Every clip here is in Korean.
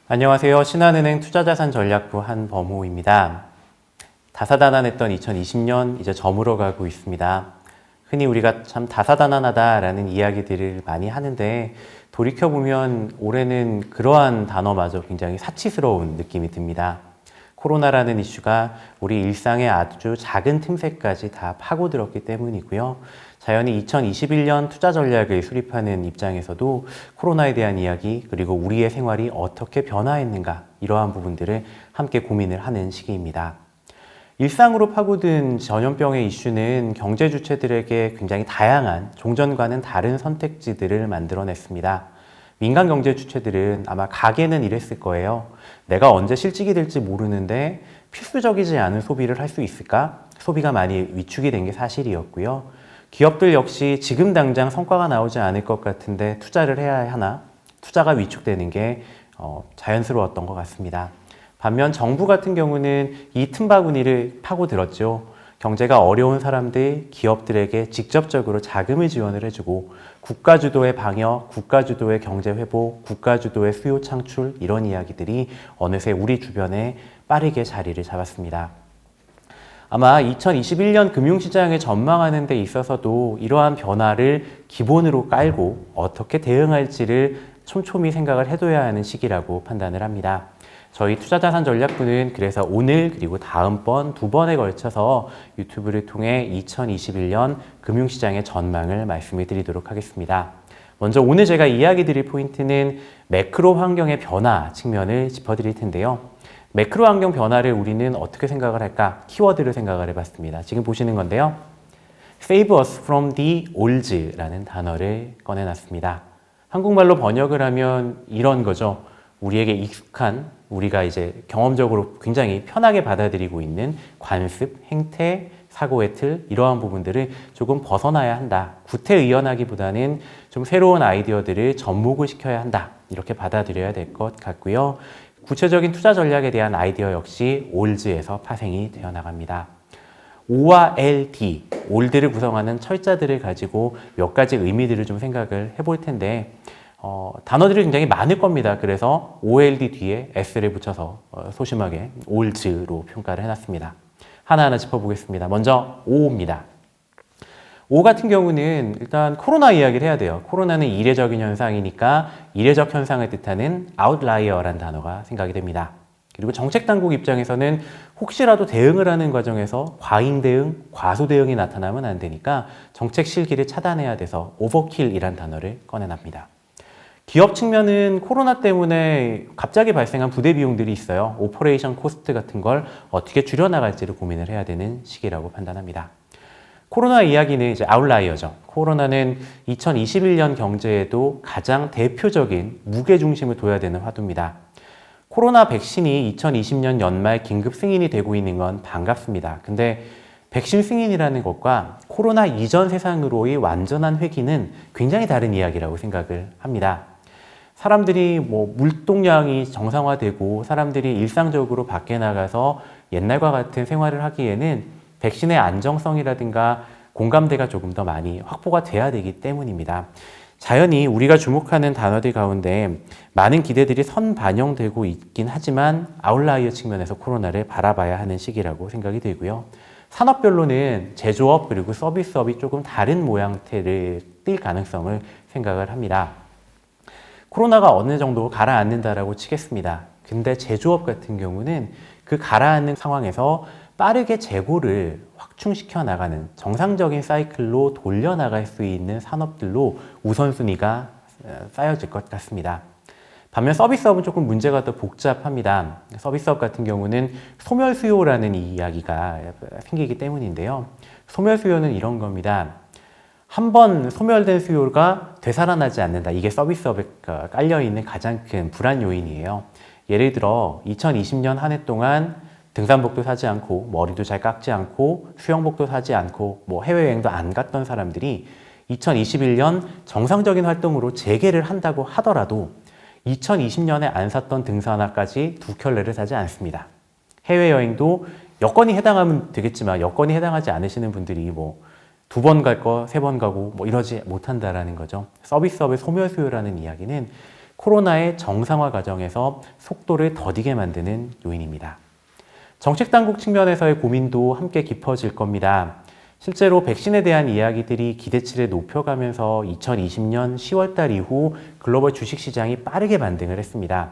안녕하세요. 신한은행 투자자산전략부 한범호입니다. 다사다난했던 2020년 이제 저물어 가고 있습니다. 흔히 우리가 참 다사다난하다라는 이야기들을 많이 하는데 돌이켜보면 올해는 그러한 단어마저 굉장히 사치스러운 느낌이 듭니다. 코로나라는 이슈가 우리 일상의 아주 작은 틈새까지 다 파고들었기 때문이고요. 자연히 2021년 투자 전략을 수립하는 입장에서도 코로나에 대한 이야기 그리고 우리의 생활이 어떻게 변화했는가 이러한 부분들을 함께 고민을 하는 시기입니다. 일상으로 파고든 전염병의 이슈는 경제 주체들에게 굉장히 다양한 종전과는 다른 선택지들을 만들어냈습니다. 민간 경제 주체들은 아마 가게는 이랬을 거예요. 내가 언제 실직이 될지 모르는데 필수적이지 않은 소비를 할 수 있을까? 소비가 많이 위축이 된 게 사실이었고요. 기업들 역시 지금 당장 성과가 나오지 않을 것 같은데 투자를 해야 하나? 투자가 위축되는 게 자연스러웠던 것 같습니다. 반면 정부 같은 경우는 이 틈바구니를 파고들었죠. 경제가 어려운 사람들, 기업들에게 직접적으로 자금을 지원을 해주고 국가 주도의 방역, 국가 주도의 경제 회복, 국가 주도의 수요 창출 이런 이야기들이 어느새 우리 주변에 빠르게 자리를 잡았습니다. 아마 2021년 금융시장을 전망하는 데 있어서도 이러한 변화를 기본으로 깔고 어떻게 대응할지를 촘촘히 생각을 해둬야 하는 시기라고 판단을 합니다. 저희 투자자산전략부는 그래서 오늘 그리고 다음번 두 번에 걸쳐서 유튜브를 통해 2021년 금융시장의 전망을 말씀을 드리도록 하겠습니다. 먼저 오늘 제가 이야기 드릴 포인트는 매크로 환경의 변화 측면을 짚어드릴 텐데요. 매크로 환경 변화를 우리는 어떻게 생각을 할까? 키워드를 생각을 해봤습니다. 지금 보시는 건데요. Save us from the olds라는 단어를 꺼내놨습니다. 한국말로 번역을 하면 이런 거죠. 우리에게 익숙한, 우리가 이제 경험적으로 굉장히 편하게 받아들이고 있는 관습, 행태, 사고의 틀 이러한 부분들을 조금 벗어나야 한다. 구태의연하기보다는 좀 새로운 아이디어들을 접목을 시켜야 한다. 이렇게 받아들여야 될 것 같고요. 구체적인 투자 전략에 대한 아이디어 역시 올즈에서 파생이 되어 나갑니다. O와 L, D, 올드를 구성하는 철자들을 가지고 몇 가지 의미들을 좀 생각을 해볼 텐데 단어들이 굉장히 많을 겁니다. 그래서 OLD 뒤에 S를 붙여서 소심하게 올즈로 평가를 해놨습니다. 하나하나 짚어보겠습니다. 먼저 O입니다. O 같은 경우는 일단 코로나 이야기를 해야 돼요. 코로나는 이례적인 현상이니까 이례적 현상을 뜻하는 outlier라는 단어가 생각이 됩니다. 그리고 정책당국 입장에서는 혹시라도 대응을 하는 과정에서 과잉 대응, 과소 대응이 나타나면 안 되니까 정책 실기를 차단해야 돼서 overkill이라는 단어를 꺼내납니다. 기업 측면은 코로나 때문에 갑자기 발생한 부대 비용들이 있어요. 오퍼레이션 코스트 같은 걸 어떻게 줄여나갈지를 고민을 해야 되는 시기라고 판단합니다. 코로나 이야기는 이제 아웃라이어죠. 코로나는 2021년 경제에도 가장 대표적인 무게중심을 둬야 되는 화두입니다. 코로나 백신이 2020년 연말 긴급 승인이 되고 있는 건 반갑습니다. 근데 백신 승인이라는 것과 코로나 이전 세상으로의 완전한 회귀는 굉장히 다른 이야기라고 생각을 합니다. 사람들이 물동량이 정상화되고 사람들이 일상적으로 밖에 나가서 옛날과 같은 생활을 하기에는 백신의 안정성이라든가 공감대가 조금 더 많이 확보가 돼야 되기 때문입니다. 자연히 우리가 주목하는 단어들 가운데 많은 기대들이 선반영되고 있긴 하지만 아웃라이어 측면에서 코로나를 바라봐야 하는 시기라고 생각이 들고요. 산업별로는 제조업 그리고 서비스업이 조금 다른 모양새를 띌 가능성을 생각을 합니다. 코로나가 어느 정도 가라앉는다라고 치겠습니다. 근데 제조업 같은 경우는 그 가라앉는 상황에서 빠르게 재고를 확충시켜 나가는 정상적인 사이클로 돌려나갈 수 있는 산업들로 우선순위가 쌓여질 것 같습니다. 반면 서비스업은 조금 문제가 더 복잡합니다. 서비스업 같은 경우는 소멸 수요라는 이야기가 생기기 때문인데요. 소멸 수요는 이런 겁니다. 한번 소멸된 수요가 되살아나지 않는다. 이게 서비스업에 깔려있는 가장 큰 불안 요인이에요. 예를 들어 2020년 한 해 동안 등산복도 사지 않고 머리도 잘 깎지 않고 수영복도 사지 않고 해외여행도 안 갔던 사람들이 2021년 정상적인 활동으로 재개를 한다고 하더라도 2020년에 안 샀던 등산화까지 두 켤레를 사지 않습니다. 해외여행도 여건이 해당하면 되겠지만 여건이 해당하지 않으시는 분들이 두 번 갈 거, 세 번 가고 이러지 못한다라는 거죠. 서비스업의 소멸 수요라는 이야기는 코로나의 정상화 과정에서 속도를 더디게 만드는 요인입니다. 정책당국 측면에서의 고민도 함께 깊어질 겁니다. 실제로 백신에 대한 이야기들이 기대치를 높여가면서 2020년 10월달 이후 글로벌 주식시장이 빠르게 반등을 했습니다.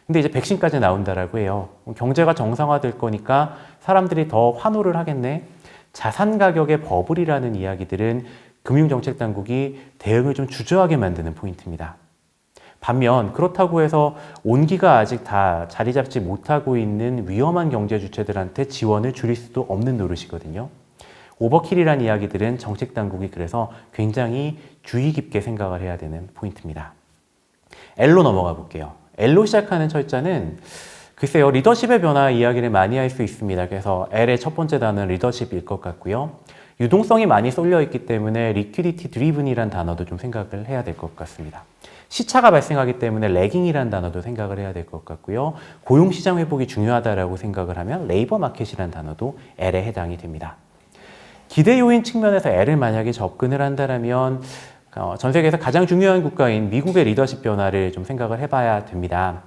근데 이제 백신까지 나온다라고 해요. 경제가 정상화될 거니까 사람들이 더 환호를 하겠네. 자산 가격의 버블이라는 이야기들은 금융정책당국이 대응을 좀 주저하게 만드는 포인트입니다. 반면 그렇다고 해서 온기가 아직 다 자리 잡지 못하고 있는 위험한 경제 주체들한테 지원을 줄일 수도 없는 노릇이거든요. 오버킬이라는 이야기들은 정책당국이 그래서 굉장히 주의 깊게 생각을 해야 되는 포인트입니다. L로 넘어가 볼게요. L로 시작하는 철자는 글쎄요, 리더십의 변화 이야기를 많이 할 수 있습니다. 그래서 L의 첫 번째 단어는 리더십일 것 같고요. 유동성이 많이 쏠려 있기 때문에 liquidity driven이라는 단어도 좀 생각을 해야 될 것 같습니다. 시차가 발생하기 때문에 lagging이라는 단어도 생각을 해야 될 것 같고요. 고용시장 회복이 중요하다라고 생각을 하면 레이버 마켓이라는 단어도 L에 해당이 됩니다. 기대 요인 측면에서 L을 만약에 접근을 한다면 전 세계에서 가장 중요한 국가인 미국의 리더십 변화를 좀 생각을 해봐야 됩니다.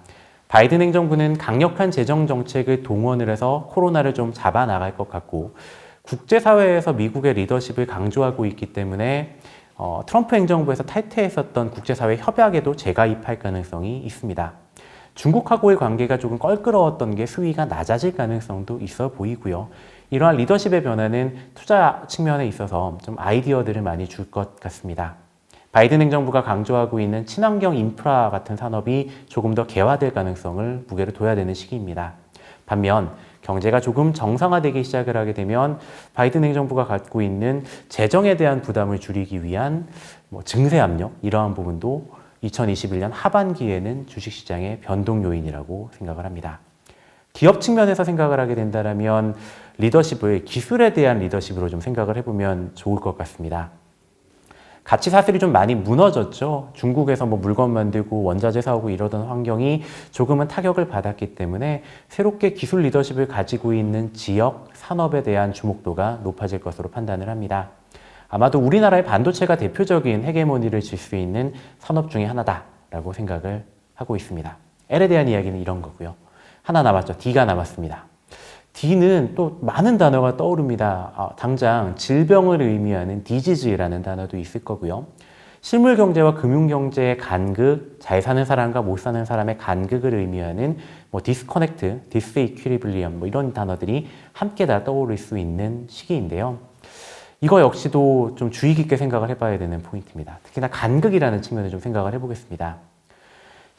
바이든 행정부는 강력한 재정 정책을 동원을 해서 코로나를 좀 잡아 나갈 것 같고 국제사회에서 미국의 리더십을 강조하고 있기 때문에 트럼프 행정부에서 탈퇴했었던 국제사회 협약에도 재가입할 가능성이 있습니다. 중국하고의 관계가 조금 껄끄러웠던 게 수위가 낮아질 가능성도 있어 보이고요. 이러한 리더십의 변화는 투자 측면에 있어서 좀 아이디어들을 많이 줄 것 같습니다. 바이든 행정부가 강조하고 있는 친환경 인프라 같은 산업이 조금 더 개화될 가능성을 무게를 둬야 되는 시기입니다. 반면 경제가 조금 정상화되기 시작을 하게 되면 바이든 행정부가 갖고 있는 재정에 대한 부담을 줄이기 위한 증세 압력 이러한 부분도 2021년 하반기에는 주식시장의 변동 요인이라고 생각을 합니다. 기업 측면에서 생각을 하게 된다면 리더십을 기술에 대한 리더십으로 좀 생각을 해보면 좋을 것 같습니다. 가치 사슬이 좀 많이 무너졌죠. 중국에서 물건 만들고 원자재 사오고 이러던 환경이 조금은 타격을 받았기 때문에 새롭게 기술 리더십을 가지고 있는 지역, 산업에 대한 주목도가 높아질 것으로 판단을 합니다. 아마도 우리나라의 반도체가 대표적인 헤게모니를 질 수 있는 산업 중에 하나다라고 생각을 하고 있습니다. L에 대한 이야기는 이런 거고요. 하나 남았죠. D가 남았습니다. D는 또 많은 단어가 떠오릅니다. 당장 질병을 의미하는 disease라는 단어도 있을 거고요. 실물경제와 금융경제의 간극, 잘 사는 사람과 못 사는 사람의 간극을 의미하는 disconnect, disequilibrium 이런 단어들이 함께 다 떠오를 수 있는 시기인데요. 이거 역시도 좀 주의 깊게 생각을 해봐야 되는 포인트입니다. 특히나 간극이라는 측면을 좀 생각을 해보겠습니다.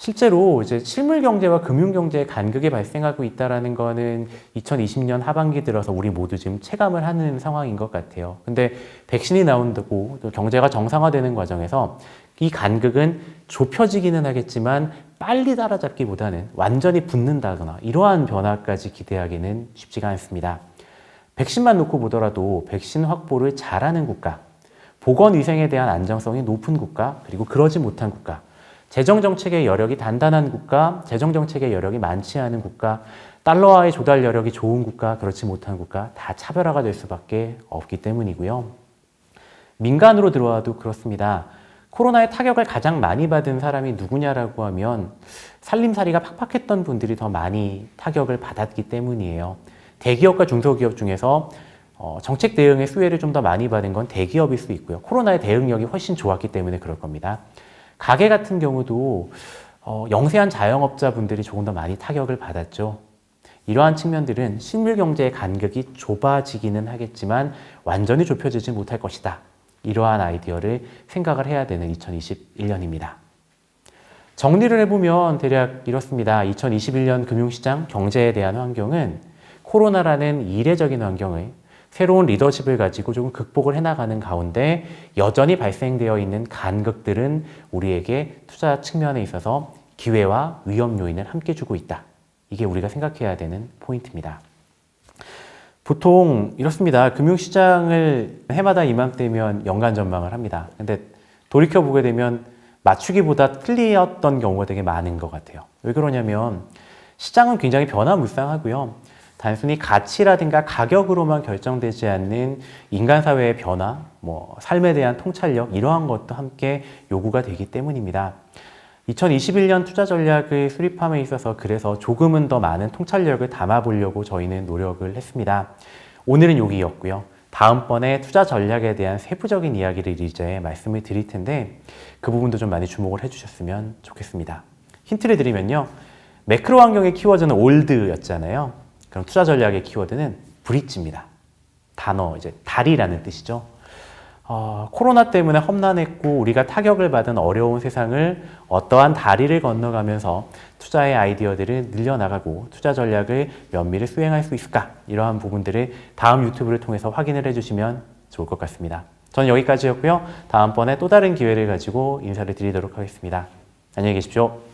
실제로 이제 실물 경제와 금융 경제의 간극이 발생하고 있다라는 거는 2020년 하반기 들어서 우리 모두 지금 체감을 하는 상황인 것 같아요. 근데 백신이 나온다고 또 경제가 정상화되는 과정에서 이 간극은 좁혀지기는 하겠지만 빨리 따라잡기보다는 완전히 붙는다거나 이러한 변화까지 기대하기는 쉽지가 않습니다. 백신만 놓고 보더라도 백신 확보를 잘하는 국가, 보건위생에 대한 안정성이 높은 국가, 그리고 그러지 못한 국가, 재정정책의 여력이 단단한 국가, 재정정책의 여력이 많지 않은 국가, 달러와의 조달 여력이 좋은 국가, 그렇지 못한 국가 다 차별화가 될 수밖에 없기 때문이고요. 민간으로 들어와도 그렇습니다. 코로나의 타격을 가장 많이 받은 사람이 누구냐라고 하면 살림살이가 팍팍했던 분들이 더 많이 타격을 받았기 때문이에요. 대기업과 중소기업 중에서 정책 대응의 수혜를 좀 더 많이 받은 건 대기업일 수 있고요. 코로나의 대응력이 훨씬 좋았기 때문에 그럴 겁니다. 가게 같은 경우도 영세한 자영업자분들이 조금 더 많이 타격을 받았죠. 이러한 측면들은 실물경제의 간격이 좁아지기는 하겠지만 완전히 좁혀지지 못할 것이다. 이러한 아이디어를 생각을 해야 되는 2021년입니다. 정리를 해보면 대략 이렇습니다. 2021년 금융시장 경제에 대한 환경은 코로나라는 이례적인 환경을 새로운 리더십을 가지고 조금 극복을 해나가는 가운데 여전히 발생되어 있는 간극들은 우리에게 투자 측면에 있어서 기회와 위험 요인을 함께 주고 있다. 이게 우리가 생각해야 되는 포인트입니다. 보통 이렇습니다. 금융시장을 해마다 이맘때면 연간 전망을 합니다. 근데 돌이켜보게 되면 맞추기보다 틀렸던 경우가 되게 많은 것 같아요. 왜 그러냐면 시장은 굉장히 변화무쌍하고요. 단순히 가치라든가 가격으로만 결정되지 않는 인간 사회의 변화, 삶에 대한 통찰력 이러한 것도 함께 요구가 되기 때문입니다. 2021년 투자 전략을 수립함에 있어서 그래서 조금은 더 많은 통찰력을 담아보려고 저희는 노력을 했습니다. 오늘은 여기였고요. 다음번에 투자 전략에 대한 세부적인 이야기를 이제 말씀을 드릴 텐데 그 부분도 좀 많이 주목을 해주셨으면 좋겠습니다. 힌트를 드리면요. 매크로 환경의 키워드는 올드였잖아요. 그럼 투자 전략의 키워드는 브릿지입니다. 단어 이제 다리라는 뜻이죠. 코로나 때문에 험난했고 우리가 타격을 받은 어려운 세상을 어떠한 다리를 건너가면서 투자의 아이디어들을 늘려나가고 투자 전략을 면밀히 수행할 수 있을까? 이러한 부분들을 다음 유튜브를 통해서 확인을 해주시면 좋을 것 같습니다. 저는 여기까지였고요. 다음번에 또 다른 기회를 가지고 인사를 드리도록 하겠습니다. 안녕히 계십시오.